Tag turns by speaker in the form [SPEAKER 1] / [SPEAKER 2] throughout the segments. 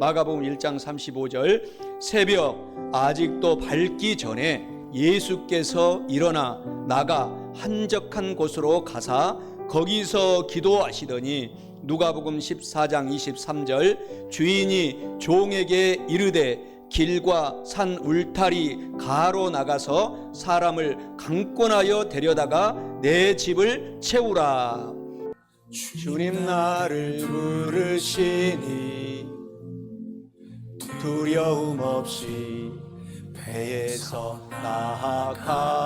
[SPEAKER 1] 마가복음 1장 35절, 새벽 아직도 밝기 전에 예수께서 일어나 나가 한적한 곳으로 가사 거기서 기도하시더니 누가복음 14장 23절, 주인이 종에게 이르되 길과 산 울타리 가로 나가서 사람을 강권하여 데려다가 내 집을 채우라. 주님 나를 부르시니 두려움 없이 배에서 나아가리라.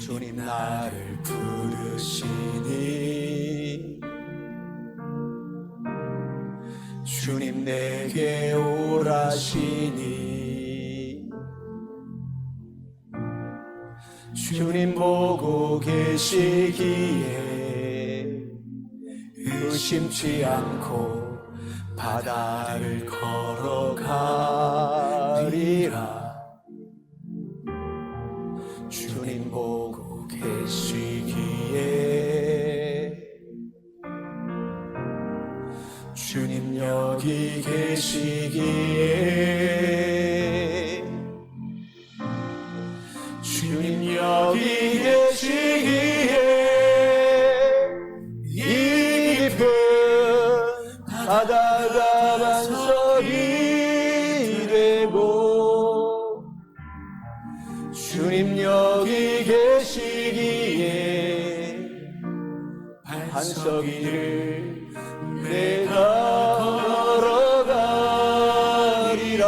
[SPEAKER 1] 주님 나를 부르시니 주님 내게 오라시니 주님 보고 계시기에 의심치 않고 바다를 걸어가리라. 주님 보고 계시기에 주님 여기 계시기에 주님 여기 계시기에 이 깊은 바다가 반석이 되고 주님 여기 계시기에 반석이를 내가 걸어가리라.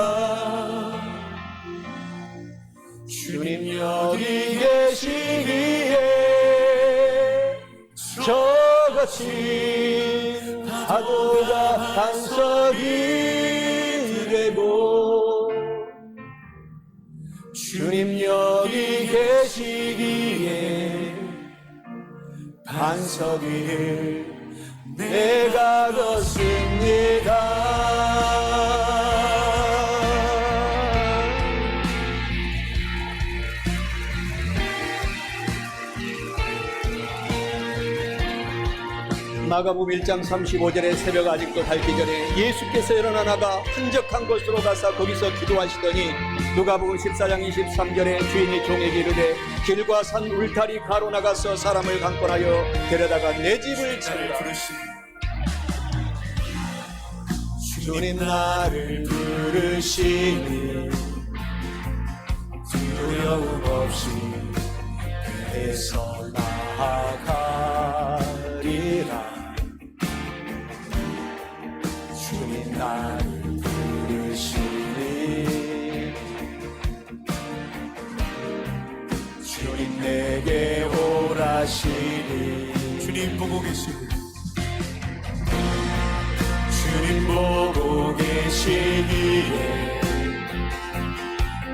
[SPEAKER 1] 주님 여기 계시기에 저 거친 파도가 반석이 되고 주님 여기 계시기에 반석 위를 내가 걷습니다. 마가복음 1장 35절에 새벽 아직도 밝기 전에 예수께서 일어나 나가 한적한 곳으로 가서 거기서 기도하시더니 누가복음 14장 23절에 주인이 종에게 이르되 길과 산 울타리 가로 나가서 사람을 강권하여 데려다가 내 집을 채우라. 주님 나를 부르시니 두려움 없이 배에서 나아가리라. 주님 나를 부르시니 주님 내게 오라시니
[SPEAKER 2] 주님 보고 계시니
[SPEAKER 1] 주님 보고 계시기에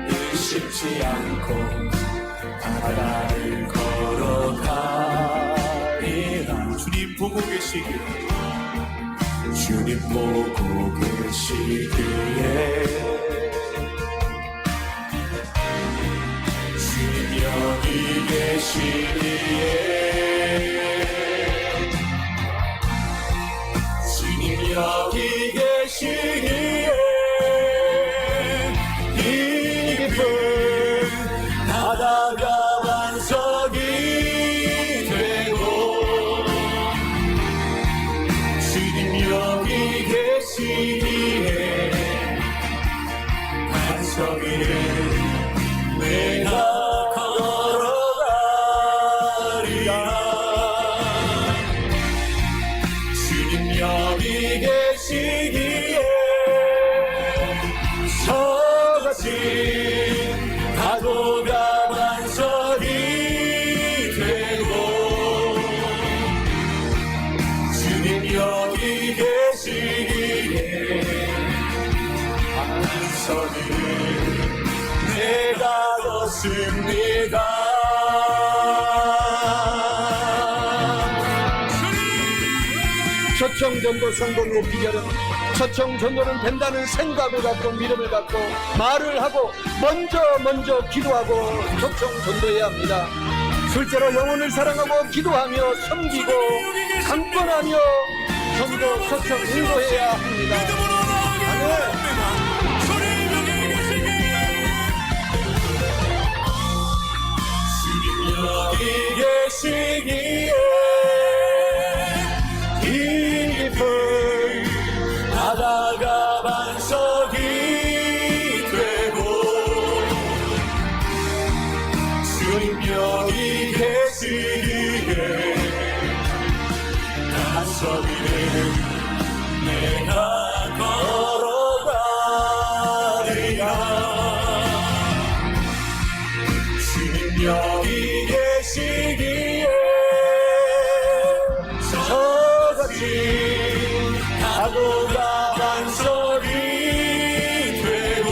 [SPEAKER 1] 의심치 않고 바다를 걸어가리라.
[SPEAKER 2] 주님 보고 계시기에
[SPEAKER 1] 주님 보고 계시기에 주님 여기 계시기에 주님 여기 계시기에 이 깊은 바다가 반석이 되고 주님 여기 계시기에 반석 위를 내가 걸어가리라. 주님 여기 계시기에 저같이 파도가 반석이 되고 주님 여기 계시기에 반석을 내가 걷습니다. 초청전도 성공의 비결은 초청전도는 된다는 생각을 갖고 믿음을 갖고 말을 하고 먼저 기도하고 초청전도해야 합니다. 둘째로 영혼을 사랑하고 기도하며 섬기고 강권하며 전도 초청 인도해야 합니다. 아멘. 여기 계시기에 긴 깊은 바다가 반석이 되고 주님 여기 계시기에 반석이를 내가 걸어가리라. 주님 여기 계시기에 저같이 파도가 반석이 되고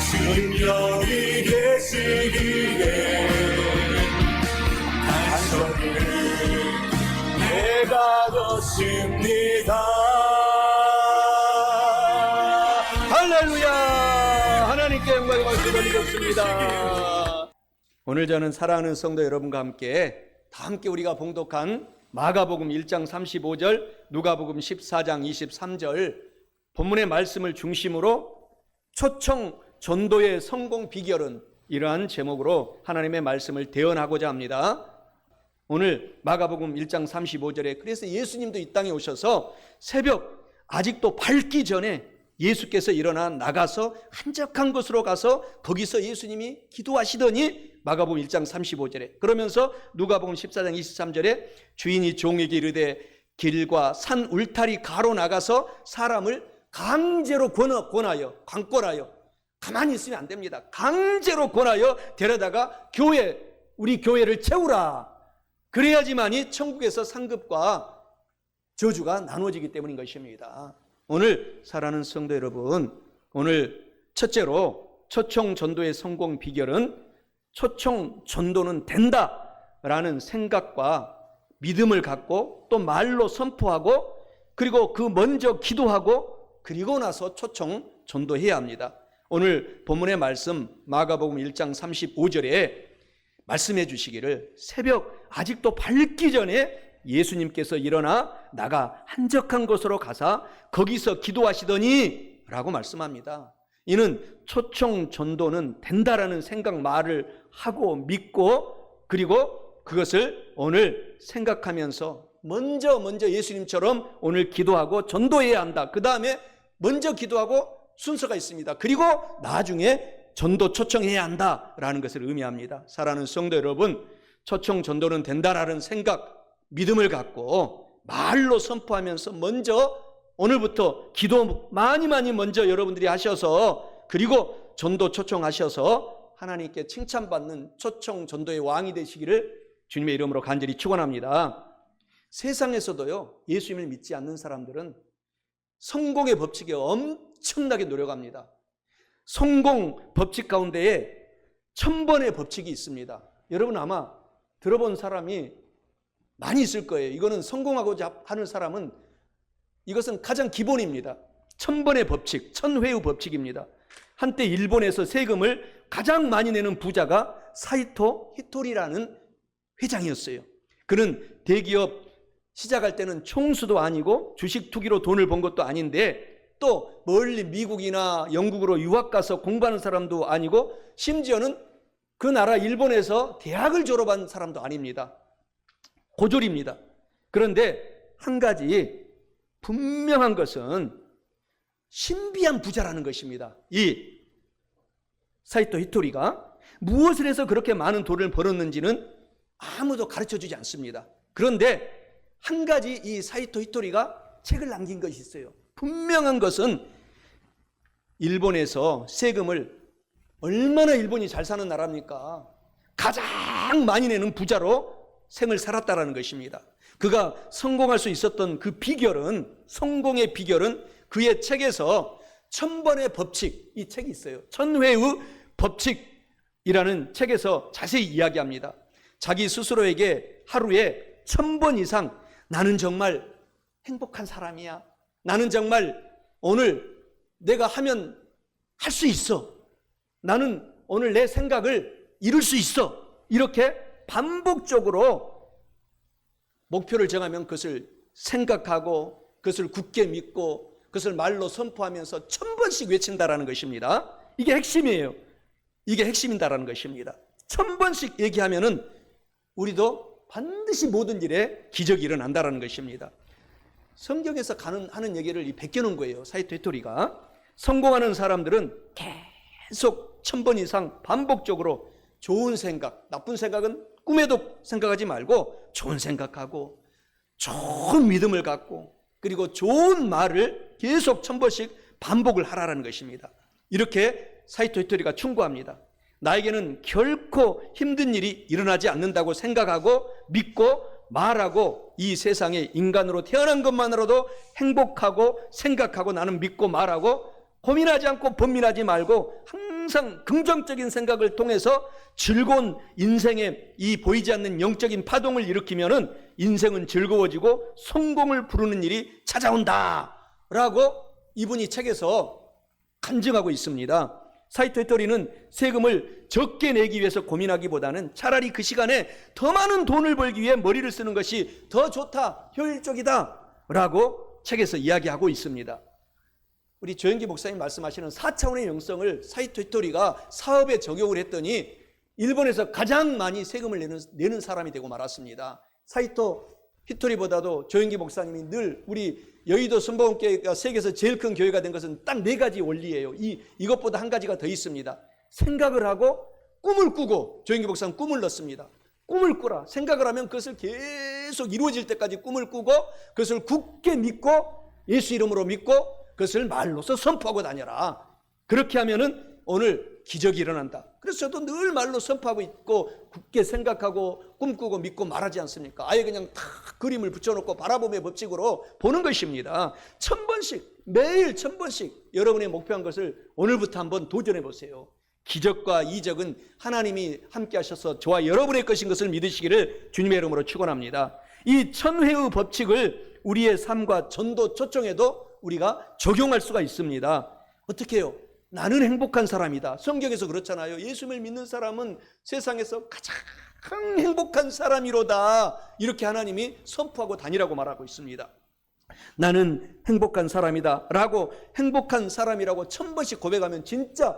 [SPEAKER 1] 주님 여기 계시기에 반석이를 내가 걷습니다. 할렐루야. 하나님께 영광의 말씀 올리겠습니다. 오늘 저는 사랑하는 성도 여러분과 함께 우리가 봉독한 마가복음 1장 35절, 누가복음 14장 23절 본문의 말씀을 중심으로 초청 전도의 성공 비결은 이러한 제목으로 하나님의 말씀을 대언하고자 합니다. 오늘 마가복음 1장 35절에 그래서 예수님도 이 땅에 오셔서 새벽 아직도 밝기 전에 예수께서 일어나 나가서 한적한 곳으로 가서 거기서 예수님이 기도하시더니 마가복음 1장 35절에 그러면서 누가복음 14장 23절에 주인이 종에게 이르되 길과 산 울타리 가로 나가서 사람을 강제로 권하여 강권하여 가만히 있으면 안 됩니다. 강제로 권하여 데려다가 우리 교회를 채우라. 그래야지만이 천국에서 상급과 저주가 나눠지기 때문인 것입니다. 오늘 사랑하는 성도 여러분, 오늘 첫째로 초청 전도의 성공 비결은 초청 전도는 된다라는 생각과 믿음을 갖고 또 말로 선포하고 그리고 그 먼저 기도하고 그리고 나서 초청 전도해야 합니다. 오늘 본문의 말씀 마가복음 1장 35절에 말씀해 주시기를 새벽 아직도 밝기 전에 예수님께서 일어나 나가 한적한 곳으로 가사 거기서 기도하시더니 라고 말씀합니다. 이는 초청 전도는 된다라는 생각 말을 하고 믿고 그리고 그것을 오늘 생각하면서 먼저 예수님처럼 오늘 기도하고 전도해야 한다. 그 다음에 먼저 기도하고 순서가 있습니다. 그리고 나중에 전도 초청해야 한다라는 것을 의미합니다. 사랑하는 성도 여러분, 초청 전도는 된다라는 생각 믿음을 갖고 말로 선포하면서 먼저 오늘부터 기도 많이 먼저 여러분들이 하셔서 그리고 전도 초청하셔서 하나님께 칭찬받는 초청 전도의 왕이 되시기를 주님의 이름으로 간절히 축원합니다. 세상에서도요 예수님을 믿지 않는 사람들은 성공의 법칙에 엄청나게 노력합니다. 성공 법칙 가운데에 1000번의 법칙이 있습니다. 여러분 아마 들어본 사람이 많이 있을 거예요. 이거는 성공하고자 하는 사람은 이것은 가장 기본입니다. 1000번의 법칙, 1000회의 법칙입니다. 한때 일본에서 세금을 가장 많이 내는 부자가 사이토 히토리라는 회장이었어요. 그는 대기업 시작할 때는 총수도 아니고 주식 투기로 돈을 번 것도 아닌데 또 멀리 미국이나 영국으로 유학 가서 공부하는 사람도 아니고 심지어는 그 나라 일본에서 대학을 졸업한 사람도 아닙니다. 고졸입니다. 그런데 한 가지 분명한 것은 신비한 부자라는 것입니다. 이 사이토 히토리가 무엇을 해서 그렇게 많은 돈을 벌었는지는 아무도 가르쳐주지 않습니다. 그런데 한 가지 이 사이토 히토리가 책을 남긴 것이 있어요. 분명한 것은 일본에서 세금을 얼마나 일본이 잘 사는 나라입니까? 가장 많이 내는 부자로 생을 살았다라는 것입니다. 그가 성공할 수 있었던 그 비결은 성공의 비결은 그의 책에서 1000번의 법칙 이 책이 있어요. 1000회의 법칙이라는 책에서 자세히 이야기합니다. 자기 스스로에게 하루에 1000번 이상 나는 정말 행복한 사람이야. 나는 정말 오늘 내가 하면 할 수 있어. 나는 오늘 내 생각을 이룰 수 있어. 이렇게 반복적으로 목표를 정하면 그것을 생각하고 그것을 굳게 믿고 그것을 말로 선포하면서 1000번씩 외친다라는 것입니다. 이게 핵심이에요. 이게 핵심이다라는 것입니다. 1000번씩 얘기하면은 우리도 반드시 모든 일에 기적이 일어난다라는 것입니다. 성경에서 하는 얘기를 베껴놓은 거예요. 사이토 히토리가. 성공하는 사람들은 계속 1000번 이상 반복적으로 좋은 생각, 나쁜 생각은 꿈에도 생각하지 말고 좋은 생각하고 좋은 믿음을 갖고 그리고 좋은 말을 계속 1000번씩 반복을 하라는 것입니다. 이렇게 사이토 히토리가 충고합니다. 나에게는 결코 힘든 일이 일어나지 않는다고 생각하고 믿고 말하고 이 세상에 인간으로 태어난 것만으로도 행복하고 생각하고 나는 믿고 말하고 고민하지 않고 번민하지 말고 항상 긍정적인 생각을 통해서 즐거운 인생의 이 보이지 않는 영적인 파동을 일으키면은 인생은 즐거워지고 성공을 부르는 일이 찾아온다 라고 이분이 책에서 간증하고 있습니다. 사이토 히토리는 세금을 적게 내기 위해서 고민하기보다는 차라리 그 시간에 더 많은 돈을 벌기 위해 머리를 쓰는 것이 더 좋다, 효율적이다 라고 책에서 이야기하고 있습니다. 우리 조영기 목사님 말씀하시는 4차원의 영성을 사이토 히토리가 사업에 적용을 했더니 일본에서 가장 많이 세금을 내는 사람이 되고 말았습니다. 사이토 히토리보다도 조영기 목사님이 늘 우리 여의도 순복음교회가 세계에서 제일 큰 교회가 된 것은 딱 4가지 원리예요. 이것보다 한 가지가 더 있습니다. 생각을 하고 꿈을 꾸고, 조영기 목사는 꿈을 넣습니다. 꿈을 꾸라. 생각을 하면 그것을 계속 이루어질 때까지 꿈을 꾸고 그것을 굳게 믿고 예수 이름으로 믿고 그것을 말로서 선포하고 다녀라. 그렇게 하면은 오늘 기적이 일어난다. 그래서 저도 늘 말로 선포하고 있고 굳게 생각하고 꿈꾸고 믿고 말하지 않습니까? 아예 그냥 다 그림을 붙여놓고 바라봄의 법칙으로 보는 것입니다. 1000번씩, 매일 1000번씩 여러분의 목표한 것을 오늘부터 한번 도전해 보세요. 기적과 이적은 하나님이 함께 하셔서 저와 여러분의 것인 것을 믿으시기를 주님의 이름으로 축원합니다. 이 1000회의 법칙을 우리의 삶과 전도 초청에도 우리가 적용할 수가 있습니다. 어떻게 해요? 나는 행복한 사람이다. 성경에서 그렇잖아요. 예수를 믿는 사람은 세상에서 가장 행복한 사람이로다. 이렇게 하나님이 선포하고 다니라고 말하고 있습니다. 나는 행복한 사람이다 라고 행복한 사람이라고 1000번씩 고백하면 진짜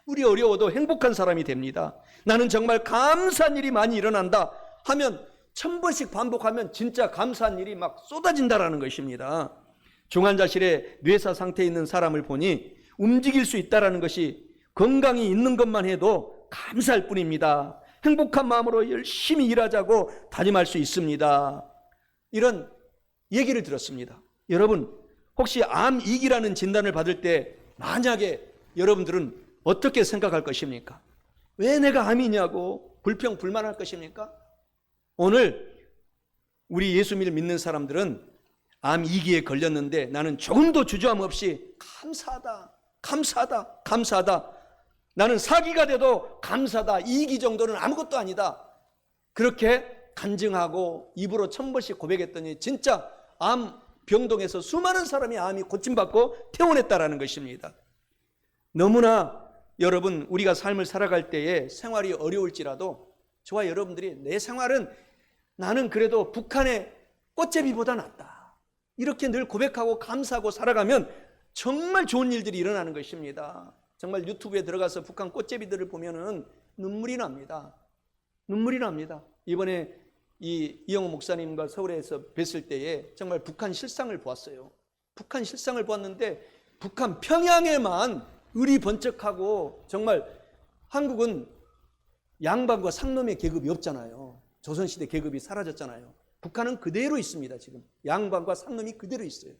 [SPEAKER 1] 아무리 어려워도 행복한 사람이 됩니다. 나는 정말 감사한 일이 많이 일어난다 하면 1000번씩 반복하면 진짜 감사한 일이 막 쏟아진다라는 것입니다. 중환자실에 뇌사 상태에 있는 사람을 보니 움직일 수 있다는 것이 건강이 있는 것만 해도 감사할 뿐입니다. 행복한 마음으로 열심히 일하자고 다짐할 수 있습니다. 이런 얘기를 들었습니다. 여러분 혹시 암이기라는 진단을 받을 때 만약에 여러분들은 어떻게 생각할 것입니까? 왜 내가 암이냐고 불평 불만할 것입니까? 오늘 우리 예수 믿는 사람들은 암 2기에 걸렸는데 나는 조금도 주저함 없이 감사하다, 감사하다, 감사하다. 나는 4기가 돼도 감사하다. 2기 정도는 아무것도 아니다. 그렇게 간증하고 입으로 1000번씩 고백했더니 진짜 암 병동에서 수많은 사람이 암이 고침받고 퇴원했다라는 것입니다. 너무나 여러분 우리가 삶을 살아갈 때에 생활이 어려울지라도 저와 여러분들이 내 생활은 나는 그래도 북한의 꽃제비보다 낫다. 이렇게 늘 고백하고 감사하고 살아가면 정말 좋은 일들이 일어나는 것입니다. 정말 유튜브에 들어가서 북한 꽃제비들을 보면은 눈물이 납니다. 눈물이 납니다. 이번에 이영호 목사님과 서울에서 뵀을 때에 정말 북한 실상을 보았어요. 북한 실상을 보았는데 북한 평양에만 을이 번쩍하고 정말 한국은 양반과 상놈의 계급이 없잖아요. 조선시대 계급이 사라졌잖아요. 북한은 그대로 있습니다. 지금 양반과 상놈이 그대로 있어요.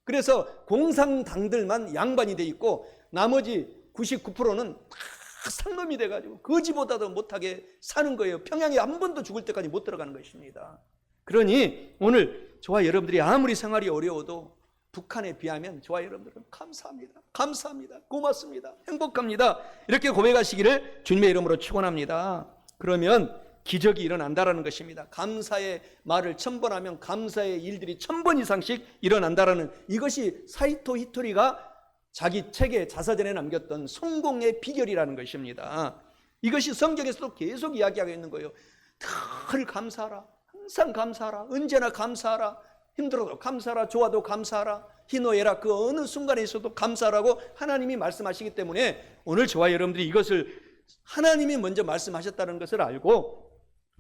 [SPEAKER 1] 그래서 공산당들만 양반이 돼 있고 나머지 99%는 다 상놈이 돼가지고 거지보다도 못하게 사는 거예요. 평양에 한 번도 죽을 때까지 못 들어가는 것입니다. 그러니 오늘 저와 여러분들이 아무리 생활이 어려워도 북한에 비하면 저와 여러분들은 감사합니다. 감사합니다. 고맙습니다. 행복합니다. 이렇게 고백하시기를 주님의 이름으로 축원합니다. 그러면 기적이 일어난다라는 것입니다. 감사의 말을 1000번 하면 감사의 일들이 1000번 이상씩 일어난다라는 이것이 사이토 히토리가 자기 책에 자서전에 남겼던 성공의 비결이라는 것입니다. 이것이 성경에서도 계속 이야기하고 있는 거예요. 늘 감사하라. 항상 감사하라. 언제나 감사하라. 힘들어도 감사하라. 좋아도 감사하라. 희노애락 그 어느 순간에 있어도 감사하라고 하나님이 말씀하시기 때문에 오늘 저와 여러분들이 이것을 하나님이 먼저 말씀하셨다는 것을 알고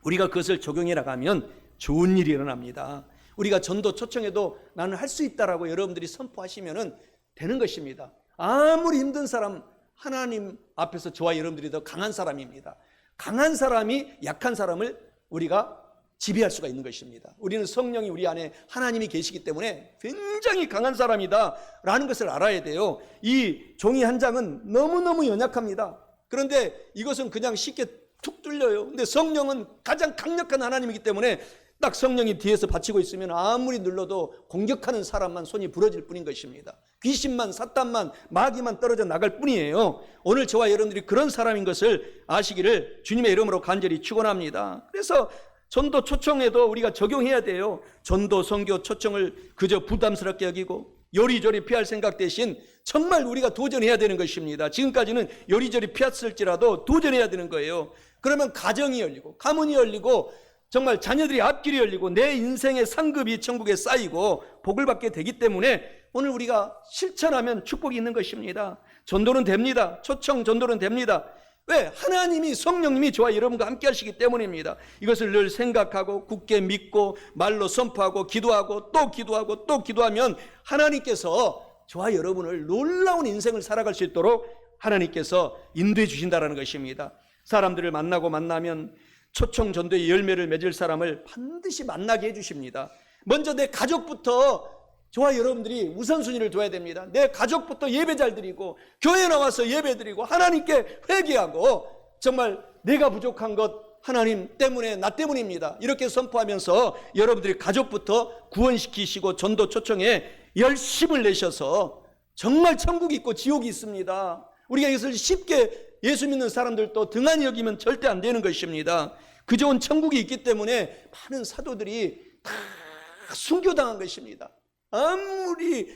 [SPEAKER 1] 우리가 그것을 적용해 나가면 좋은 일이 일어납니다. 우리가 전도 초청해도 나는 할 수 있다라고 여러분들이 선포하시면 되는 것입니다. 아무리 힘든 사람, 하나님 앞에서 저와 여러분들이 더 강한 사람입니다. 강한 사람이 약한 사람을 우리가 지배할 수가 있는 것입니다. 우리는 성령이 우리 안에 하나님이 계시기 때문에 굉장히 강한 사람이다 라는 것을 알아야 돼요. 이 종이 한 장은 너무너무 연약합니다. 그런데 이것은 그냥 쉽게 툭 뚫려요. 근데 성령은 가장 강력한 하나님이기 때문에 딱 성령이 뒤에서 받치고 있으면 아무리 눌러도 공격하는 사람만 손이 부러질 뿐인 것입니다. 귀신만, 사탄만, 마귀만 떨어져 나갈 뿐이에요. 오늘 저와 여러분들이 그런 사람인 것을 아시기를 주님의 이름으로 간절히 축원합니다. 그래서 전도 초청에도 우리가 적용해야 돼요. 전도 선교 초청을 그저 부담스럽게 여기고 요리조리 피할 생각 대신 정말 우리가 도전해야 되는 것입니다. 지금까지는 요리조리 피했을지라도 도전해야 되는 거예요. 그러면 가정이 열리고 가문이 열리고 정말 자녀들이 앞길이 열리고 내 인생의 상급이 천국에 쌓이고 복을 받게 되기 때문에 오늘 우리가 실천하면 축복이 있는 것입니다. 전도는 됩니다. 초청 전도는 됩니다. 왜? 하나님이 성령님이 저와 여러분과 함께 하시기 때문입니다. 이것을 늘 생각하고 굳게 믿고 말로 선포하고 기도하고 또 기도하고 또 기도하면 하나님께서 저와 여러분을 놀라운 인생을 살아갈 수 있도록 하나님께서 인도해 주신다는 것입니다. 사람들을 만나면 초청 전도의 열매를 맺을 사람을 반드시 만나게 해주십니다. 먼저 내 가족부터 저와 여러분들이 우선순위를 둬야 됩니다. 내 가족부터 예배 잘 드리고 교회 나와서 예배 드리고 하나님께 회개하고 정말 내가 부족한 것 하나님 때문에 나 때문입니다. 이렇게 선포하면서 여러분들이 가족부터 구원시키시고 전도 초청에 열심을 내셔서 정말 천국이 있고 지옥이 있습니다. 우리가 이것을 쉽게 예수 믿는 사람들도 등한히 여기면 절대 안 되는 것입니다. 그 좋은 천국이 있기 때문에 많은 사도들이 다 순교당한 것입니다. 아무리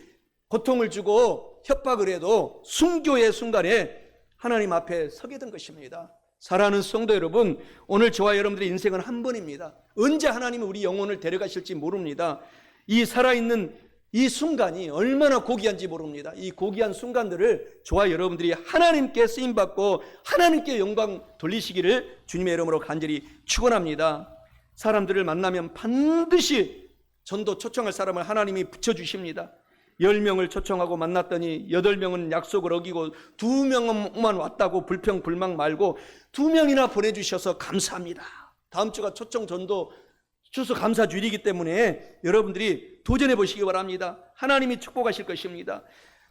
[SPEAKER 1] 고통을 주고 협박을 해도 순교의 순간에 하나님 앞에 서게 된 것입니다. 사랑하는 성도 여러분, 오늘 저와 여러분들의 인생은 한 번입니다. 언제 하나님이 우리 영혼을 데려가실지 모릅니다. 이 살아있는 이 순간이 얼마나 고귀한지 모릅니다. 이 고귀한 순간들을 저와 여러분들이 하나님께 쓰임받고 하나님께 영광 돌리시기를 주님의 이름으로 간절히 축원합니다. 사람들을 만나면 반드시 전도 초청할 사람을 하나님이 붙여주십니다. 10명을 초청하고 만났더니 8명은 약속을 어기고 2명만 왔다고 불평불만 말고 2명이나 보내주셔서 감사합니다. 다음 주가 초청 전도 추수 감사주일이기 때문에 여러분들이 도전해 보시기 바랍니다. 하나님이 축복하실 것입니다.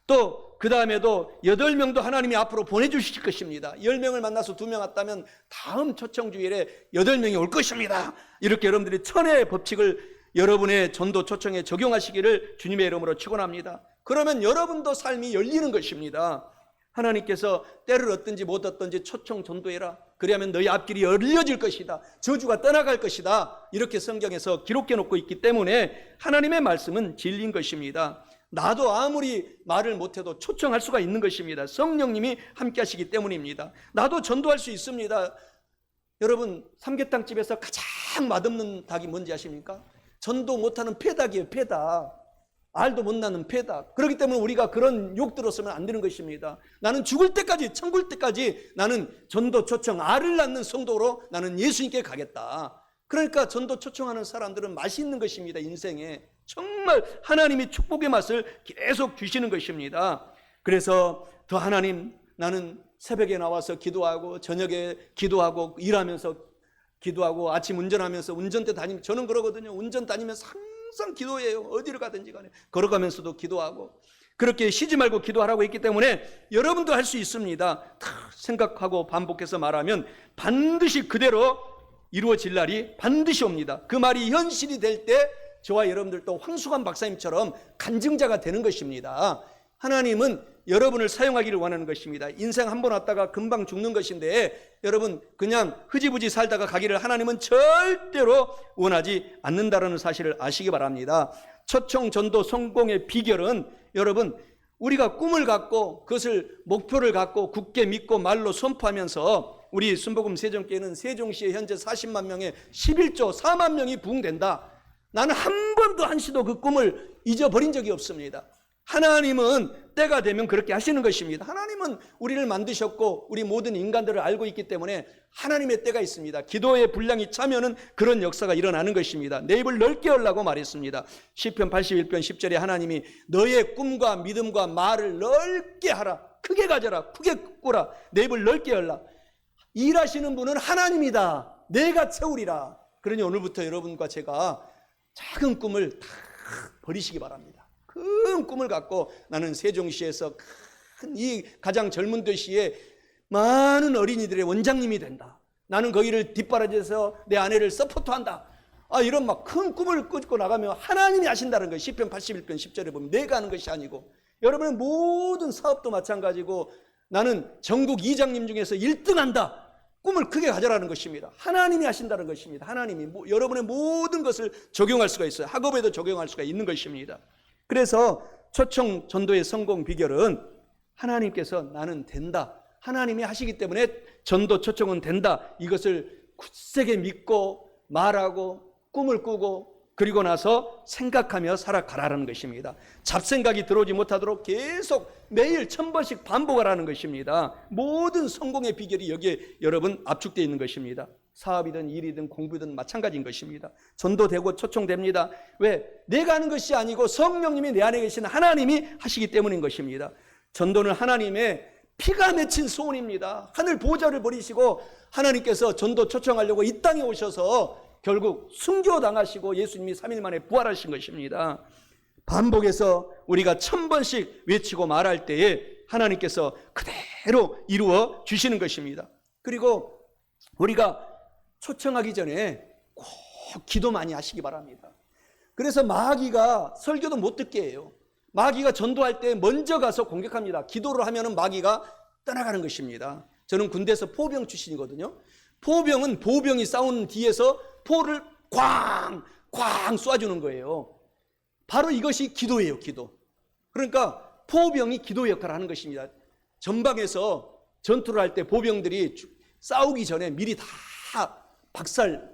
[SPEAKER 1] 또 그 다음에도 8명도 하나님이 앞으로 보내주실 것입니다. 10명을 만나서 2명 왔다면 다음 초청주일에 8명이 올 것입니다. 이렇게 여러분들이 천의 법칙을 여러분의 전도 초청에 적용하시기를 주님의 이름으로 축원합니다. 그러면 여러분도 삶이 열리는 것입니다. 하나님께서 때를 얻든지 못 얻든지 초청 전도해라. 그리하면 너희 앞길이 열려질 것이다. 저주가 떠나갈 것이다. 이렇게 성경에서 기록해 놓고 있기 때문에 하나님의 말씀은 진리인 것입니다. 나도 아무리 말을 못해도 초청할 수가 있는 것입니다. 성령님이 함께 하시기 때문입니다. 나도 전도할 수 있습니다. 여러분, 삼계탕집에서 가장 맛없는 닭이 뭔지 아십니까? 전도 못하는 폐닭이에요. 폐닭. 알도 못 낳는 폐닭. 그렇기 때문에 우리가 그런 욕 들었으면 안 되는 것입니다. 나는 죽을 때까지, 천국 때까지 나는 전도 초청, 알을 낳는 성도로 나는 예수님께 가겠다. 그러니까 전도 초청하는 사람들은 맛이 있는 것입니다. 인생에 정말 하나님이 축복의 맛을 계속 주시는 것입니다. 그래서 더 하나님, 나는 새벽에 나와서 기도하고 저녁에 기도하고 일하면서 기도하고 아침 운전하면서 운전대 다니면 저는 그러거든요. 운전 다니면서 항상 기도해요. 어디를 가든지 간에 걸어가면서도 기도하고 그렇게 쉬지 말고 기도하라고 했기 때문에 여러분도 할 수 있습니다. 다 생각하고 반복해서 말하면 반드시 그대로 이루어질 날이 반드시 옵니다. 그 말이 현실이 될 때 저와 여러분들도 황수관 박사님처럼 간증자가 되는 것입니다. 하나님은 여러분을 사용하기를 원하는 것입니다. 인생 한 번 왔다가 금방 죽는 것인데 여러분 그냥 흐지부지 살다가 가기를 하나님은 절대로 원하지 않는다는 사실을 아시기 바랍니다. 초청 전도 성공의 비결은 여러분 우리가 꿈을 갖고 그것을 목표를 갖고 굳게 믿고 말로 선포하면서 우리 순복음 세종교회는 세종시에 현재 40만 명의 11조 4만 명이 부흥된다. 나는 한 번도 한시도 그 꿈을 잊어버린 적이 없습니다. 하나님은 때가 되면 그렇게 하시는 것입니다. 하나님은 우리를 만드셨고 우리 모든 인간들을 알고 있기 때문에 하나님의 때가 있습니다. 기도의 분량이 차면은 그런 역사가 일어나는 것입니다. 내 입을 넓게 열라고 말했습니다. 시편 81편 10절에 하나님이 너의 꿈과 믿음과 말을 넓게 하라. 크게 가져라. 크게 꾸라. 내 입을 넓게 열라. 일하시는 분은 하나님이다. 내가 채우리라. 그러니 오늘부터 여러분과 제가 작은 꿈을 다 버리시기 바랍니다. 큰 꿈을 갖고 나는 세종시에서 큰 이 가장 젊은 도시에 많은 어린이들의 원장님이 된다. 나는 거기를 뒷바라지에서 내 아내를 서포트한다. 이런 막 큰 꿈을 꾸고 나가면 하나님이 하신다는 거예요. 시편 81편 10절에 보면 내가 하는 것이 아니고, 여러분의 모든 사업도 마찬가지고 나는 전국 이장님 중에서 1등한다. 꿈을 크게 가져라는 것입니다. 하나님이 하신다는 것입니다. 하나님이 여러분의 모든 것을 적용할 수가 있어요. 학업에도 적용할 수가 있는 것입니다. 그래서 초청 전도의 성공 비결은 하나님께서 나는 된다. 하나님이 하시기 때문에 전도 초청은 된다. 이것을 굳세게 믿고 말하고 꿈을 꾸고 그리고 나서 생각하며 살아가라는 것입니다. 잡생각이 들어오지 못하도록 계속 매일 1000번씩 반복하라는 것입니다. 모든 성공의 비결이 여기에 여러분 압축되어 있는 것입니다. 사업이든 일이든 공부든 마찬가지인 것입니다. 전도되고 초청됩니다. 왜? 내가 하는 것이 아니고 성령님이 내 안에 계신 하나님이 하시기 때문인 것입니다. 전도는 하나님의 피가 맺힌 소원입니다. 하늘 보좌를 버리시고 하나님께서 전도 초청하려고 이 땅에 오셔서 결국 순교당하시고 예수님이 3일 만에 부활하신 것입니다. 반복해서 우리가 1000번씩 외치고 말할 때에 하나님께서 그대로 이루어 주시는 것입니다. 그리고 우리가 초청하기 전에 꼭 기도 많이 하시기 바랍니다. 그래서 마귀가 설교도 못 듣게 해요. 마귀가 전도할 때 먼저 가서 공격합니다. 기도를 하면 마귀가 떠나가는 것입니다. 저는 군대에서 포병 출신이거든요. 포병은 보병이 싸우는 뒤에서 포를 꽝 쏴주는 거예요. 바로 이것이 기도예요. 기도. 그러니까 포병이 기도 역할을 하는 것입니다. 전방에서 전투를 할 때 보병들이 싸우기 전에 미리 다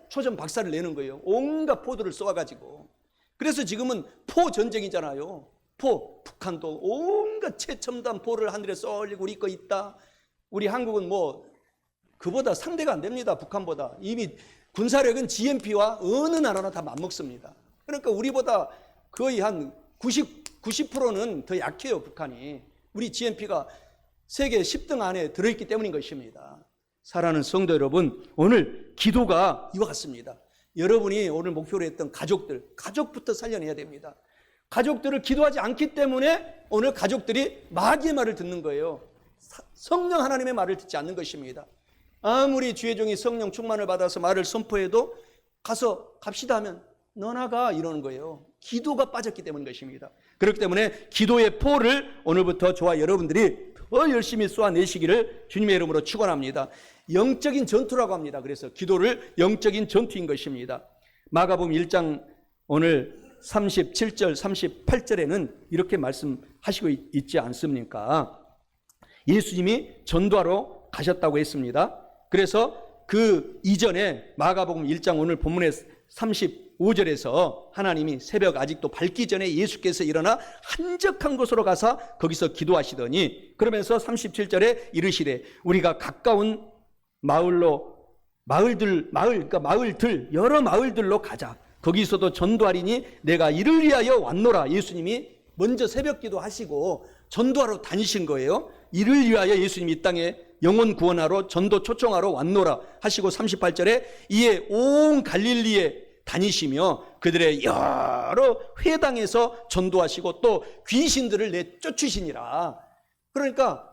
[SPEAKER 1] 초전 박살을 내는 거예요. 온갖 포들을 쏘아가지고. 그래서 지금은 포 전쟁이잖아요. 북한도 온갖 최첨단 포를 하늘에 쏠리고 우리 거 있다. 우리 한국은 그보다 상대가 안 됩니다. 북한보다. 이미 군사력은 GNP와 어느 나라나 다 맞먹습니다. 그러니까 우리보다 거의 한 90%는 더 약해요. 북한이. 우리 GNP가 세계 10등 안에 들어있기 때문인 것입니다. 사랑하는 성도 여러분, 오늘 기도가 이와 같습니다. 여러분이 오늘 목표로 했던 가족부터 살려내야 됩니다. 가족들을 기도하지 않기 때문에 오늘 가족들이 마귀의 말을 듣는 거예요. 성령 하나님의 말을 듣지 않는 것입니다. 아무리 주의 종이 성령 충만을 받아서 말을 선포해도 가서 갑시다 하면 너나 가 이러는 거예요. 기도가 빠졌기 때문인 것입니다. 그렇기 때문에 기도의 포를 오늘부터 저와 여러분들이 더 열심히 쏘아내시기를 주님의 이름으로 축원합니다. 영적인 전투라고 합니다. 그래서 기도를 영적인 전투인 것입니다. 마가복음 1장 오늘 37절 38절에는 이렇게 말씀하시고 있지 않습니까? 예수님이 전도하러 가셨다고 했습니다. 그래서 그 이전에 마가복음 1장 오늘 본문의 35절에서 하나님이 새벽 아직도 밝기 전에 예수께서 일어나 한적한 곳으로 가서 거기서 기도하시더니, 그러면서 37절에 이르시되 우리가 가까운 마을들 여러 마을들로 가자. 거기서도 전도하리니 내가 이를 위하여 왔노라. 예수님이 먼저 새벽 기도하시고 전도하러 다니신 거예요. 이를 위하여 예수님이 이 땅에 영혼 구원하러 전도 초청하러 왔노라 하시고 38절에 이에 온 갈릴리에 다니시며 그들의 여러 회당에서 전도하시고 또 귀신들을 내쫓으시니라. 그러니까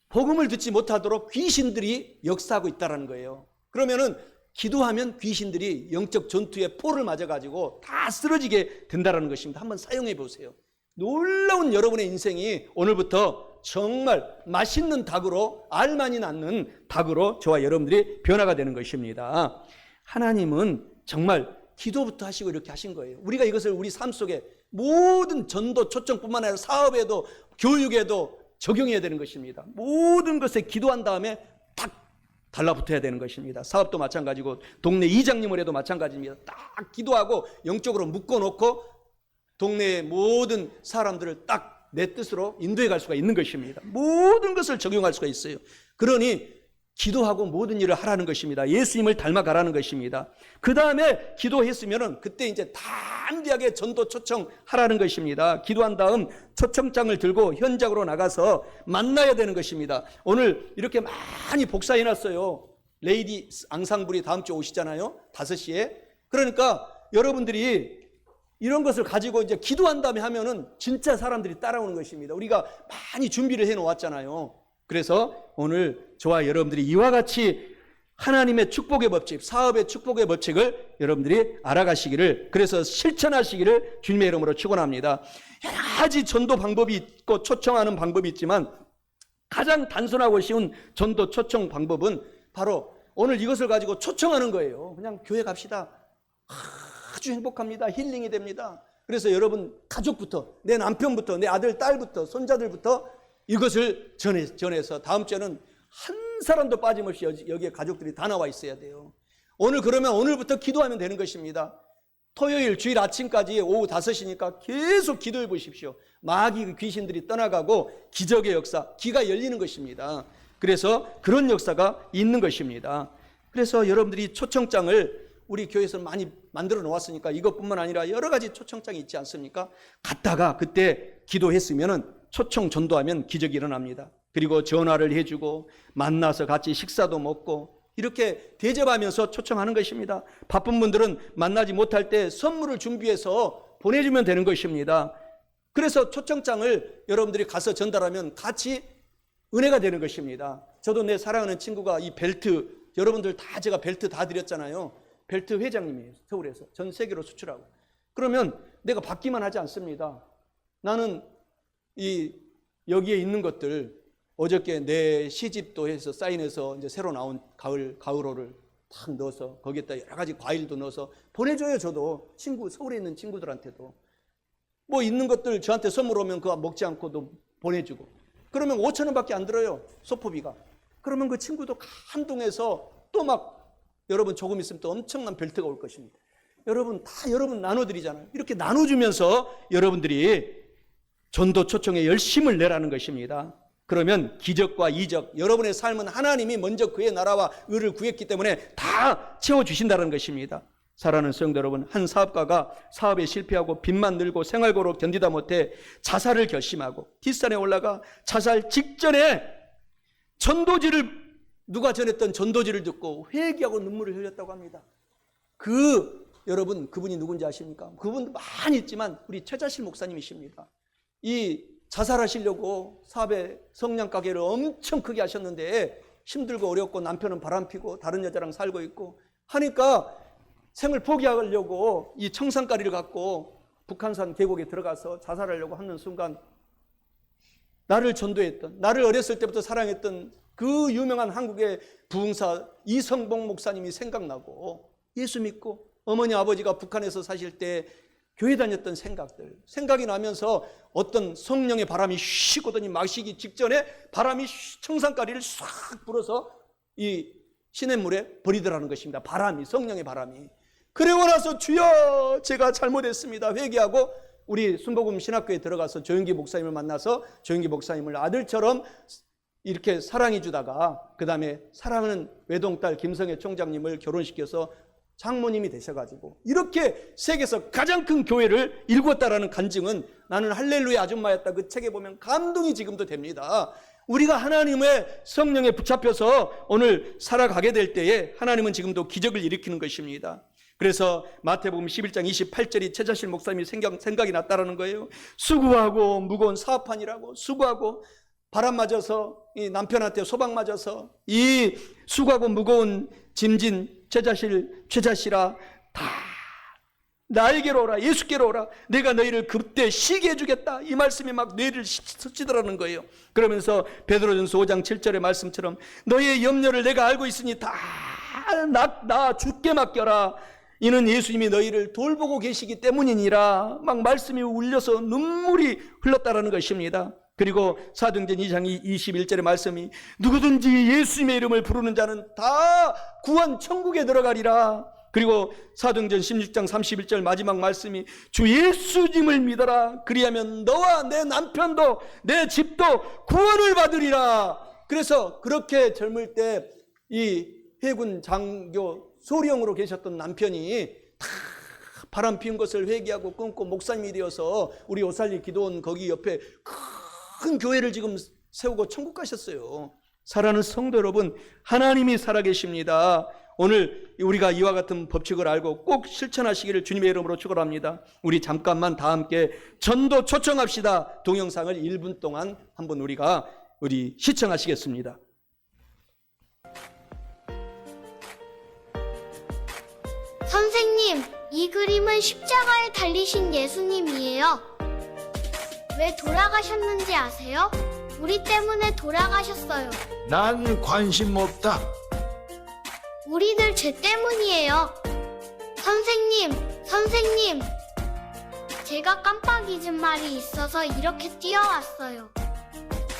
[SPEAKER 1] 복음을 듣지 못하도록 귀신들이 역사하고 있다는 거예요. 그러면은 기도하면 귀신들이 영적 전투에 포를 맞아가지고 다 쓰러지게 된다는 것입니다. 한번 사용해 보세요. 놀라운 여러분의 인생이 오늘부터 정말 맛있는 닭으로, 알만이 낳는 닭으로 저와 여러분들이 변화가 되는 것입니다. 하나님은 정말 기도부터 하시고 이렇게 하신 거예요. 우리가 이것을 우리 삶 속에 모든 전도 초청뿐만 아니라 사업에도 교육에도 적용해야 되는 것입니다. 모든 것에 기도한 다음에 딱 달라붙어야 되는 것입니다. 사업도 마찬가지고 동네 이장님을 해도 마찬가지입니다. 딱 기도하고 영적으로 묶어놓고 동네의 모든 사람들을 딱 내 뜻으로 인도해 갈 수가 있는 것입니다. 모든 것을 적용할 수가 있어요. 그러니 기도하고 모든 일을 하라는 것입니다. 예수님을 닮아가라는 것입니다. 그 다음에 기도했으면은 그때 이제 담대하게 전도 초청하라는 것입니다. 기도한 다음 초청장을 들고 현장으로 나가서 만나야 되는 것입니다. 오늘 이렇게 많이 복사해놨어요. 레이디 앙상블이 다음 주에 오시잖아요. 5시에. 그러니까 여러분들이 이런 것을 가지고 이제 기도한 다음에 하면은 진짜 사람들이 따라오는 것입니다. 우리가 많이 준비를 해 놓았잖아요. 그래서 오늘 저와 여러분들이 이와 같이 하나님의 축복의 법칙, 사업의 축복의 법칙을 여러분들이 알아가시기를, 그래서 실천하시기를 주님의 이름으로 축원합니다. 여러 가지 전도 방법이 있고 초청하는 방법이 있지만 가장 단순하고 쉬운 전도 초청 방법은 바로 오늘 이것을 가지고 초청하는 거예요. 그냥 교회 갑시다. 아주 행복합니다. 힐링이 됩니다. 그래서 여러분 가족부터, 내 남편부터, 내 아들, 딸부터, 손자들부터 이것을 전해서 다음 주에는 한 사람도 빠짐없이 여기에 가족들이 다 나와 있어야 돼요. 오늘 그러면 오늘부터 기도하면 되는 것입니다. 토요일 주일 아침까지 오후 5시니까 계속 기도해 보십시오. 마귀 귀신들이 떠나가고 기적의 역사, 기가 열리는 것입니다. 그래서 그런 역사가 있는 것입니다. 그래서 여러분들이 초청장을 우리 교회에서 많이 만들어 놓았으니까 이것뿐만 아니라 여러 가지 초청장이 있지 않습니까? 갔다가 그때 기도했으면은 초청 전도하면 기적이 일어납니다. 그리고 전화를 해주고 만나서 같이 식사도 먹고 이렇게 대접하면서 초청하는 것입니다. 바쁜 분들은 만나지 못할 때 선물을 준비해서 보내주면 되는 것입니다. 그래서 초청장을 여러분들이 가서 전달하면 같이 은혜가 되는 것입니다. 저도 내 사랑하는 친구가 이 벨트, 여러분들 다 제가 벨트 다 드렸잖아요. 벨트 회장님이에요. 서울에서 전 세계로 수출하고. 그러면 내가 받기만 하지 않습니다. 나는 여기에 있는 것들 어저께 내 시집도 해서 사인해서 이제 새로 나온 가을호를 탁 넣어서 거기에다 여러 가지 과일도 넣어서 보내줘요. 저도 서울에 있는 친구들한테도 뭐 있는 것들 저한테 선물 오면 그거 먹지 않고도 보내주고. 그러면 5,000원밖에 안 들어요. 소포비가. 그러면 그 친구도 감동해서 또 막 여러분 조금 있으면 또 엄청난 벨트가 올 것입니다. 여러분 다 여러분 나눠드리잖아요. 이렇게 나눠주면서 여러분들이 전도 초청에 열심을 내라는 것입니다. 그러면 기적과 이적, 여러분의 삶은 하나님이 먼저 그의 나라와 의를 구했기 때문에 다 채워주신다는 것입니다. 사랑하는 성도 여러분, 한 사업가가 사업에 실패하고 빚만 늘고 생활고로 견디다 못해 자살을 결심하고 뒷산에 올라가 자살 직전에 누가 전했던 전도지를 듣고 회개하고 눈물을 흘렸다고 합니다. 여러분 그분이 누군지 아십니까? 그분도 많이 있지만 우리 최자실 목사님이십니다. 이 자살하시려고 사업에 성냥 가게를 엄청 크게 하셨는데 힘들고 어렵고 남편은 바람피고 다른 여자랑 살고 있고 하니까 생을 포기하려고 이 청산가리를 갖고 북한산 계곡에 들어가서 자살하려고 하는 순간 나를 전도했던, 나를 어렸을 때부터 사랑했던 그 유명한 한국의 부흥사 이성봉 목사님이 생각나고 예수 믿고 어머니 아버지가 북한에서 사실 때 교회 다녔던 생각이 나면서 어떤 성령의 바람이 휙 오더니 마시기 직전에 바람이 청산가리를 싹 불어서 이 시냇물에 버리더라는 것입니다. 성령의 바람이. 그리고 나서 주여 제가 잘못했습니다. 회개하고 우리 순복음 신학교에 들어가서 조영기 목사님을 만나서 조영기 목사님을 아들처럼 이렇게 사랑해 주다가 그 다음에 사랑하는 외동딸 김성애 총장님을 결혼시켜서 장모님이 되셔가지고 이렇게 세계에서 가장 큰 교회를 일궜다라는 간증은 나는 할렐루야 아줌마였다. 그 책에 보면 감동이 지금도 됩니다. 우리가 하나님의 성령에 붙잡혀서 오늘 살아가게 될 때에 하나님은 지금도 기적을 일으키는 것입니다. 그래서 마태복음 11장 28절이 최자실 목사님이 생각이 났다라는 거예요. 수고하고 무거운 사업하니라고 수고하고 바람 맞아서 이 남편한테 소방 맞아서 이 수고하고 무거운 짐진 최자실아 다 나에게로 오라. 예수께로 오라. 내가 너희를 그때 쉬게 해주겠다. 이 말씀이 막 뇌를 스치더라는 거예요. 그러면서 베드로전서 5장 7절의 말씀처럼 너희의 염려를 내가 알고 있으니 다 나 주께 맡겨라. 이는 예수님이 너희를 돌보고 계시기 때문이니라. 막 말씀이 울려서 눈물이 흘렀다라는 것입니다. 그리고 사도행전 2장 21절의 말씀이 누구든지 예수님의 이름을 부르는 자는 다 구원 천국에 들어가리라. 그리고 사도행전 16장 31절 마지막 말씀이 주 예수님을 믿어라. 그리하면 너와 내 남편도 내 집도 구원을 받으리라. 그래서 그렇게 젊을 때 이 해군 장교 소령으로 계셨던 남편이 다 바람 피운 것을 회개하고 끊고 목사님이 되어서 우리 오살리 기도원 거기 옆에 큰 교회를 지금 세우고 천국 가셨어요. 사랑하는 성도 여러분, 하나님이 살아계십니다. 오늘 우리가 이와 같은 법칙을 알고 꼭 실천하시기를 주님의 이름으로 축원합니다. 우리 잠깐만 다 함께 전도 초청합시다. 동영상을 1분 동안 한번 우리 시청하시겠습니다.
[SPEAKER 3] 선생님, 이 그림은 십자가에 달리신 예수님이에요. 왜 돌아가셨는지 아세요? 우리 때문에 돌아가셨어요.
[SPEAKER 4] 난 관심 없다.
[SPEAKER 3] 우리들 죄 때문이에요. 선생님, 제가 깜빡 잊은 말이 있어서 이렇게 뛰어왔어요.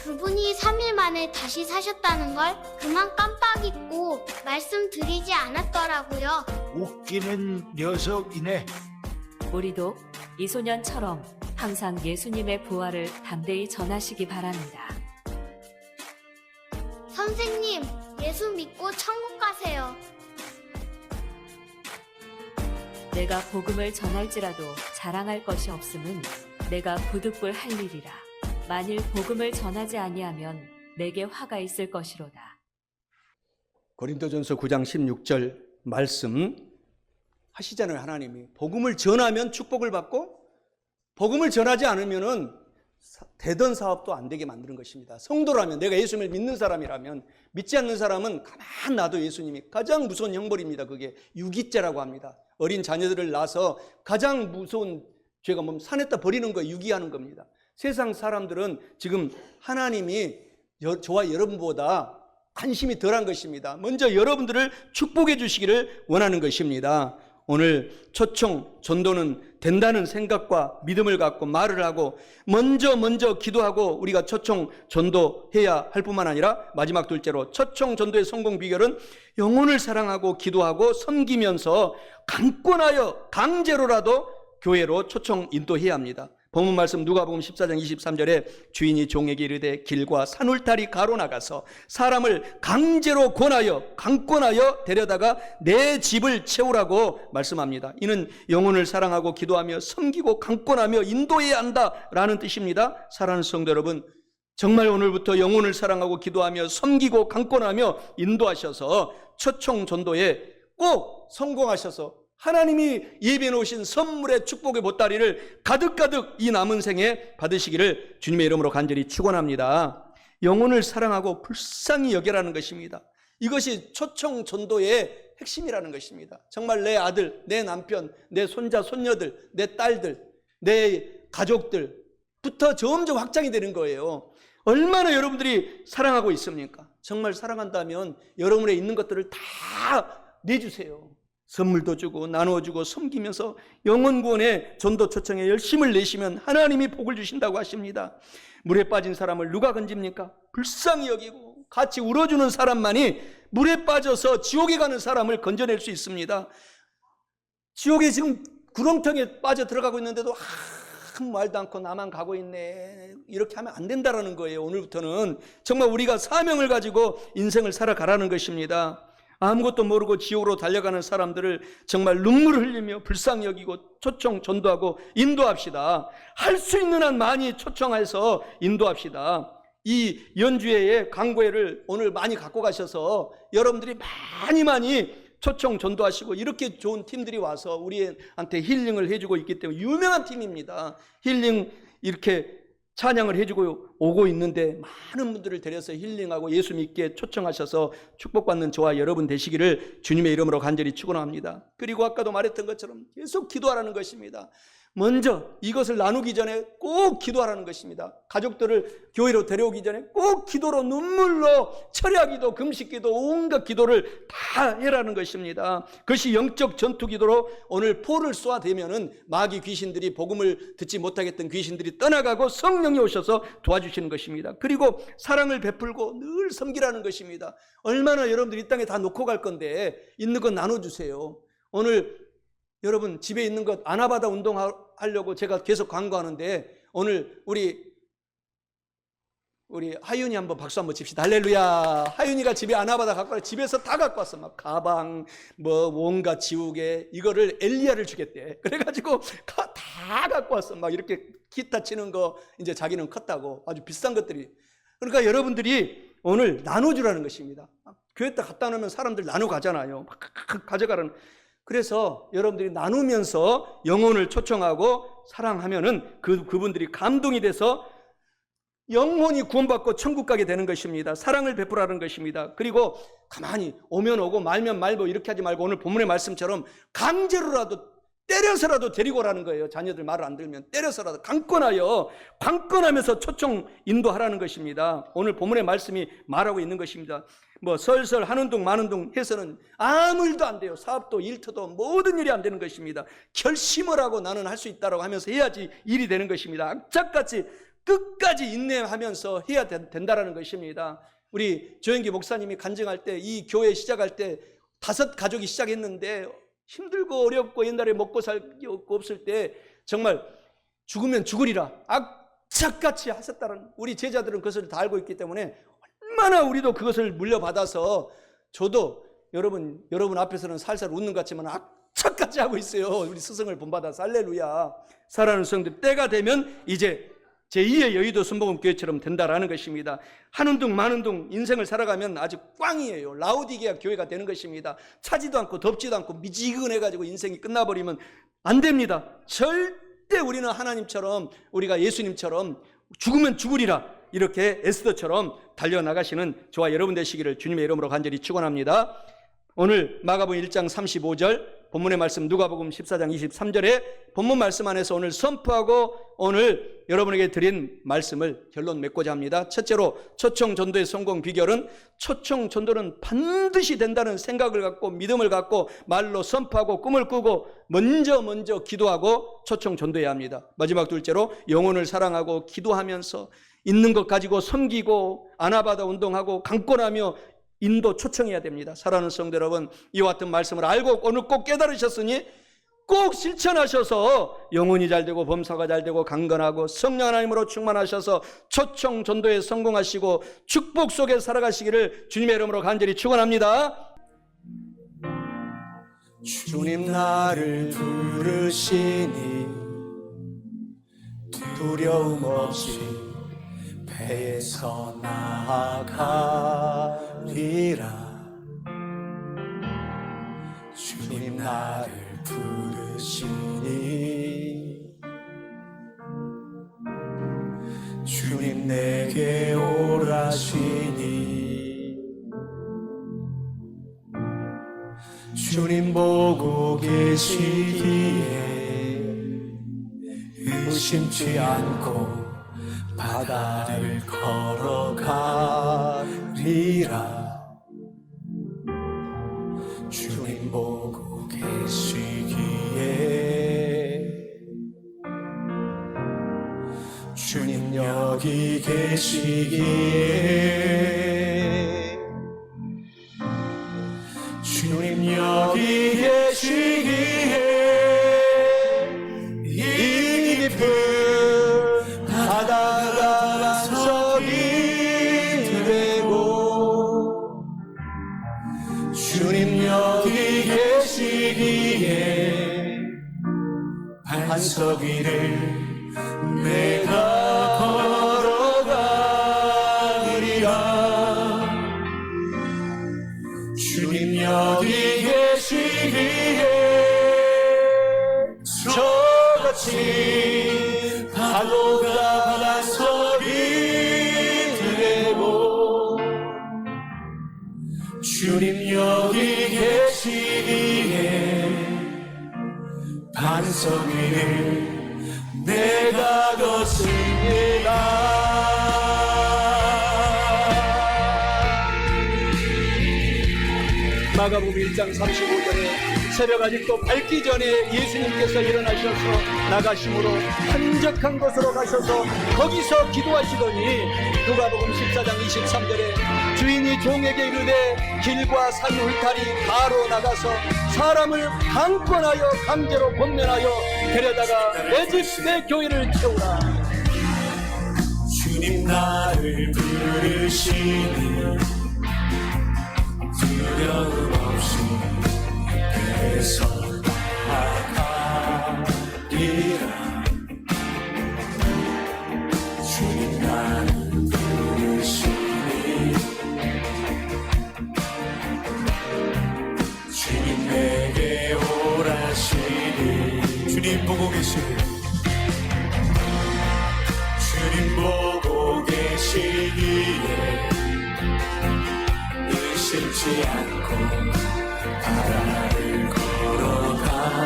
[SPEAKER 3] 그분이 3일 만에 다시 사셨다는 걸 그만 깜빡 잊고 말씀드리지 않았더라고요.
[SPEAKER 4] 웃기는 녀석이네.
[SPEAKER 5] 우리도 이 소년처럼 항상 예수님의 부활을 담대히 전하시기 바랍니다.
[SPEAKER 3] 선생님, 예수 믿고 천국 가세요.
[SPEAKER 5] 내가 복음을 전할지라도 자랑할 것이 없음은 내가 부득불 할 일이라. 만일 복음을 전하지 아니하면 내게 화가 있을 것이로다.
[SPEAKER 1] 고린도전서 9장 16절 말씀 하시잖아요. 하나님이 복음을 전하면 축복을 받고 복음을 전하지 않으면은 되던 사업도 안 되게 만드는 것입니다. 성도라면, 내가 예수님을 믿는 사람이라면, 믿지 않는 사람은 가만 놔도 예수님이 가장 무서운 형벌입니다. 그게 유기죄라고 합니다. 어린 자녀들을 낳아서 가장 무서운 죄가 뭐냐면 산에다 버리는 거, 유기하는 겁니다. 세상 사람들은 지금 하나님이 저와 여러분보다 관심이 덜한 것입니다. 먼저 여러분들을 축복해 주시기를 원하는 것입니다. 오늘 초청 전도는 된다는 생각과 믿음을 갖고 말을 하고 먼저 기도하고 우리가 초청 전도해야 할 뿐만 아니라 마지막 둘째로 초청 전도의 성공 비결은 영혼을 사랑하고 기도하고 섬기면서 강권하여 강제로라도 교회로 초청 인도해야 합니다. 본문 말씀 누가복음 14장 23절에 주인이 종에게 이르되 길과 산울타리 가로나가서 사람을 강제로 강권하여 데려다가 내 집을 채우라고 말씀합니다. 이는 영혼을 사랑하고 기도하며 섬기고 강권하며 인도해야 한다라는 뜻입니다. 사랑하는 성도 여러분, 정말 오늘부터 영혼을 사랑하고 기도하며 섬기고 강권하며 인도하셔서 초청 전도에 꼭 성공하셔서 하나님이 예비해 놓으신 선물의 축복의 보따리를 가득가득 이 남은 생에 받으시기를 주님의 이름으로 간절히 축원합니다. 영혼을 사랑하고 불쌍히 여겨라는 것입니다. 이것이 초청 전도의 핵심이라는 것입니다. 정말 내 아들, 내 남편, 내 손자, 손녀들, 내 딸들, 내 가족들부터 점점 확장이 되는 거예요. 얼마나 여러분들이 사랑하고 있습니까? 정말 사랑한다면 여러분의 있는 것들을 다 내주세요. 선물도 주고 나누어주고 섬기면서 영혼구원의 전도 초청에 열심을 내시면 하나님이 복을 주신다고 하십니다. 물에 빠진 사람을 누가 건집니까? 불쌍히 여기고 같이 울어주는 사람만이 물에 빠져서 지옥에 가는 사람을 건져낼 수 있습니다. 지옥에 지금 구렁텅이에 빠져 들어가고 있는데도 아무 말도 않고 나만 가고 있네, 이렇게 하면 안 된다라는 거예요. 오늘부터는 정말 우리가 사명을 가지고 인생을 살아가라는 것입니다. 아무것도 모르고 지옥으로 달려가는 사람들을 정말 눈물을 흘리며 불쌍히 여기고 초청 전도하고 인도합시다. 할 수 있는 한 많이 초청해서 인도합시다. 이 연주회의 강구회를 오늘 많이 갖고 가셔서 여러분들이 많이 초청 전도하시고 이렇게 좋은 팀들이 와서 우리한테 힐링을 해주고 있기 때문에 유명한 팀입니다. 힐링 이렇게 찬양을 해주고 오고 있는데 많은 분들을 데려서 힐링하고 예수 믿게 초청하셔서 축복받는 저와 여러분 되시기를 주님의 이름으로 간절히 축원합니다. 그리고 아까도 말했던 것처럼 계속 기도하라는 것입니다. 먼저 이것을 나누기 전에 꼭 기도하라는 것입니다. 가족들을 교회로 데려오기 전에 꼭 기도로, 눈물로, 철야기도, 금식기도, 온갖 기도를 다 해라는 것입니다. 그것이 영적 전투 기도로 오늘 포를 쏘아대면은 마귀 귀신들이, 복음을 듣지 못하겠던 귀신들이 떠나가고 성령이 오셔서 도와주시는 것입니다. 그리고 사랑을 베풀고 늘 섬기라는 것입니다. 얼마나 여러분들 이 땅에 다 놓고 갈 건데 있는 것 나눠주세요. 오늘 여러분 집에 있는 것 아나바다 운동하려고 제가 계속 광고하는데, 오늘 우리 하윤이 한번 박수 한번 칩시다. 할렐루야. 하윤이가 집에 아나바다 갖고 와서 집에서 다 갖고 왔어. 막 가방, 뭐 온갖 지우개, 이거를 엘리야를 주겠대. 그래가지고 다 갖고 왔어. 막 이렇게 기타 치는 거, 이제 자기는 컸다고 아주 비싼 것들이. 그러니까 여러분들이 오늘 나눠주라는 것입니다. 교회에다 갖다 놓으면 사람들 나눠 가잖아요. 막 가져가라는. 그래서 여러분들이 나누면서 영혼을 초청하고 사랑하면은 그분들이 감동이 돼서 영혼이 구원받고 천국 가게 되는 것입니다. 사랑을 베풀라는 것입니다. 그리고 가만히 오면 오고 말면 말고 이렇게 하지 말고 오늘 본문의 말씀처럼 강제로라도 때려서라도 데리고 오라는 거예요. 자녀들 말을 안 들으면 때려서라도 관건하면서 초청 인도하라는 것입니다. 오늘 본문의 말씀이 말하고 있는 것입니다. 뭐 설설 하는 둥 마는 둥 해서는 아무 일도 안 돼요. 사업도 일터도 모든 일이 안 되는 것입니다. 결심을 하고 나는 할 수 있다라고 하면서 해야지 일이 되는 것입니다. 악착같이 끝까지 인내하면서 해야 된다라는 것입니다. 우리 조영기 목사님이 간증할 때, 이 교회 시작할 때 5 가족이 시작했는데 힘들고 어렵고 옛날에 먹고 살기 없을 때 정말 죽으면 죽으리라 악착같이 하셨다는, 우리 제자들은 그것을 다 알고 있기 때문에 얼마나 우리도 그것을 물려받아서, 저도 여러분 앞에서는 살살 웃는 것 같지만 악착같이 하고 있어요. 우리 스승을 본받아서. 할렐루야. 사랑하는 성들, 때가 되면 이제 제2의 여의도 순복음교회처럼 된다라는 것입니다. 하는 둥 마는 둥 인생을 살아가면 아주 꽝이에요. 라오디게아 교회가 되는 것입니다. 차지도 않고 덥지도 않고 미지근해가지고 인생이 끝나버리면 안 됩니다. 절대 우리는 하나님처럼, 우리가 예수님처럼 죽으면 죽으리라, 이렇게 에스더처럼 달려나가시는 저와 여러분 되시기를 주님의 이름으로 간절히 축원합니다. 오늘 마가복음 1장 35절, 본문의 말씀 누가복음 14장 23절에 본문 말씀 안에서 오늘 선포하고 오늘 여러분에게 드린 말씀을 결론 맺고자 합니다. 첫째로, 초청 전도의 성공 비결은, 초청 전도는 반드시 된다는 생각을 갖고 믿음을 갖고 말로 선포하고 꿈을 꾸고 먼저 기도하고 초청 전도해야 합니다. 마지막 둘째로, 영혼을 사랑하고 기도하면서 있는 것 가지고 섬기고 아나바다 운동하고 강권하며 인도 초청해야 됩니다. 사랑하는 성도 여러분, 이와 같은 말씀을 알고 오늘 꼭 깨달으셨으니 꼭 실천하셔서 영혼이 잘되고 범사가 잘되고 강건하고 성령 하나님으로 충만하셔서 초청 전도에 성공하시고 축복 속에 살아가시기를 주님의 이름으로 간절히 축원합니다.
[SPEAKER 6] 주님 나를 부르시니 두려움 없이 배에서 나아가리라. 주님 나를 부르시니 주님 내게 오라시니 주님 보고 계시기에 의심치 않고 바다를 걸어가리라. 주님 보고 계시기에 주님 여기 계시기에 주님 여기 계시기에 이 깊은 바다가 반석이 되고 주님 여기 계시기에 반석 위를 내가 걸어가리라. 주님 여기 계시기에 저같이 파도가 반석이 되고 주님 여기 계시기에 반석 위를 내가 걷습니다.
[SPEAKER 1] 마가복음 1장 35절에 새벽 아직도 밝기 전에 예수님께서 일어나셔서 나가심으로 한적한 곳으로 가셔서 거기서 기도하시더니 누가복음 14장 23절에 주인이 종에게 이르되 길과 산 울타리 가로 나가서 사람을 강권하여 강제로 권면하여 데려다가 내 집 내 교회를 채우라.
[SPEAKER 6] 주님 나를 부르시니 두려움 없이 그래서 나아가리라. 주님 나를 부르시니 주님 내게 오라시니 주님 보고 계시니 주님 보고 계시기에 의심치 않고 바다를 걸어가리라.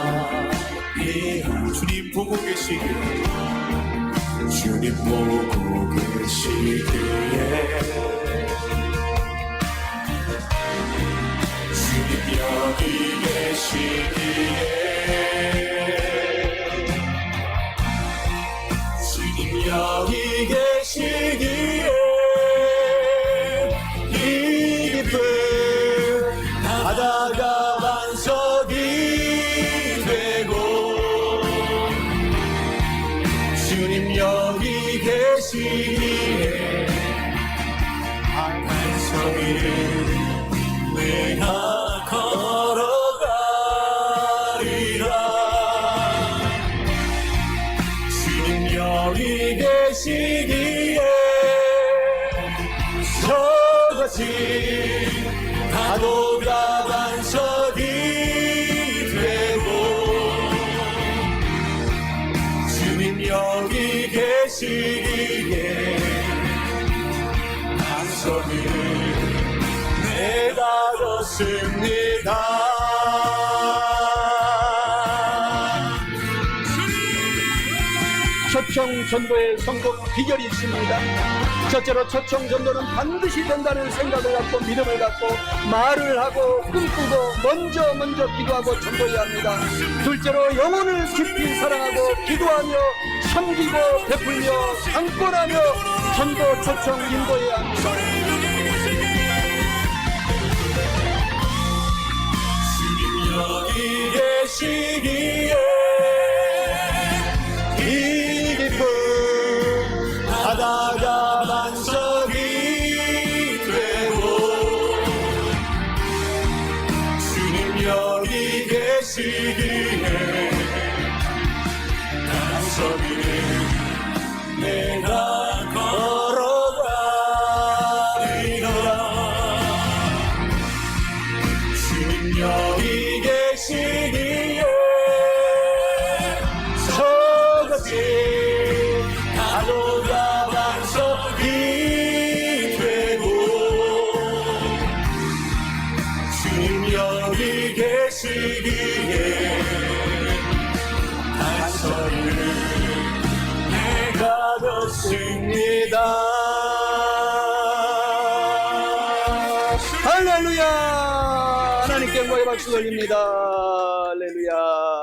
[SPEAKER 6] 주님 보고 계시기에 주님 보고 계시기에 주님 여기 계시기에 주님 여기 계시기에 이 깊은 바다가 반석이 되고 주님 여기 계시기에 반석이 내가 걸어가리라. 주님 여기 계시기에 저같이 파도가 반석이 되고 주님 여기 계시기에 반석이 내가 걷습니다.
[SPEAKER 1] 초청 전도의 성공 비결이 있습니다. 첫째로 초청 전도는 반드시 된다는 생각을 갖고 믿음을 갖고 말을 하고 꿈꾸고 먼저 기도하고 전도해야 합니다. 둘째로 영혼을 깊이 사랑하고 기도하며 섬기고 베풀며 강권하며 전도 초청 인도해야 합니다.
[SPEAKER 6] 주님 여기 계시기에 이 깊은 바다가 반석이 되고 주님 여기 계시기에 반석이 내가 걸어가리라. 주님 여기 계시기에 저같이 파도가 반석이 되고 주님 여기 계시기에 반석을 내가 걷습니다.
[SPEAKER 1] 할렐루야! 하나님께 영광의 박수 돌립니다. 할렐루야!